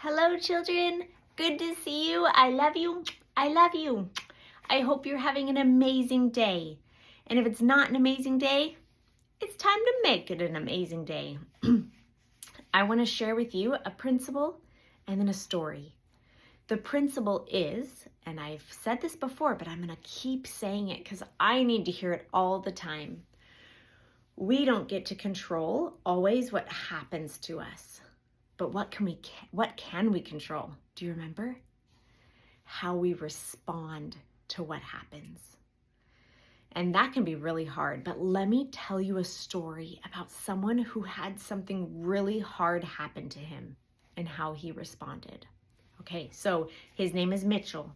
Hello, children. Good to see you. I love you. I love you. I hope you're having an amazing day. And if it's not an amazing day, it's time to make it an amazing day. I want to share with you a principle and then a story. The principle is, and I've said this before, but I'm going to keep saying it because I need to hear it all the time. We don't get to control always what happens to us. But what can we control? Do you remember? How we respond to what happens. And that can be really hard, but let me tell you a story about someone who had something really hard happen to him and how he responded. Okay, so his name is Mitchell.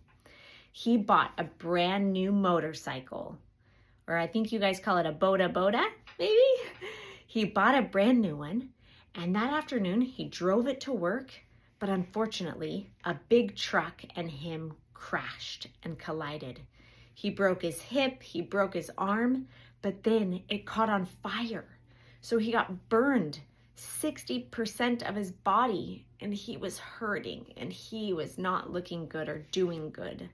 He bought a brand new motorcycle, or I think you guys call it a boda, maybe? He bought a brand new one. And that afternoon, he drove it to work, but unfortunately, a big truck and him crashed and collided. He broke his hip, he broke his arm, but then it caught on fire. So he got burned 60% of his body, and he was hurting, and he was not looking good or doing good.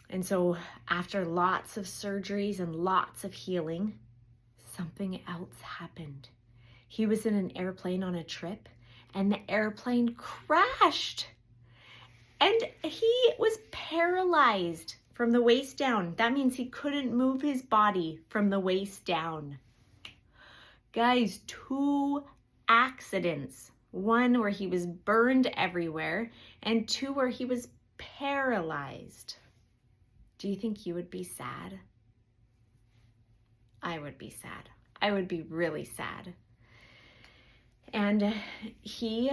And so after lots of surgeries and lots of healing, something else happened. He was in an airplane on a trip, and the airplane crashed. And he was paralyzed from the waist down. That means he couldn't move his body from the waist down. Guys, 2 accidents. 1 where he was burned everywhere, and 2 where he was paralyzed. Do you think you would be sad? I would be sad. I would be really sad. And he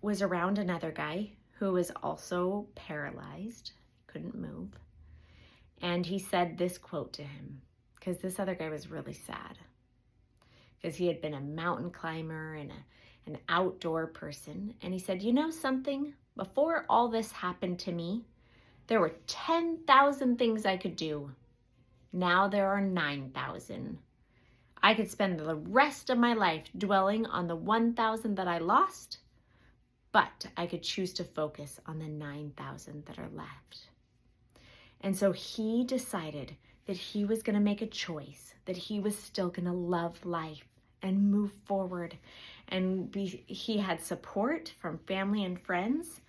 was around another guy who was also paralyzed, couldn't move. And he said this quote to him, because this other guy was really sad, because he had been a mountain climber and an outdoor person. And he said, you know something? Before all this happened to me, there were 10,000 things I could do. Now there are 9,000. I could spend the rest of my life dwelling on the 1,000 that I lost, but I could choose to focus on the 9,000 that are left. And so he decided that he was going to make a choice, that he was still going to love life and move forward. And he had support from family and friends.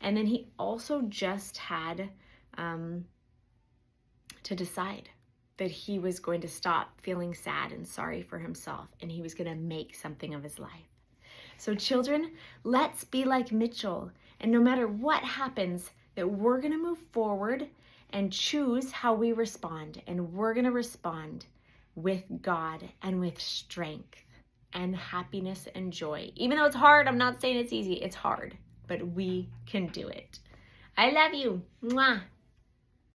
And then he also just had to decide that he was going to stop feeling sad and sorry for himself, and he was going to make something of his life. So children, let's be like Mitchell, and no matter what happens, that we're going to move forward and choose how we respond, and we're going to respond with God and with strength and happiness and joy. Even though it's hard, I'm not saying it's easy, it's hard, but we can do it. I love you. Mwah.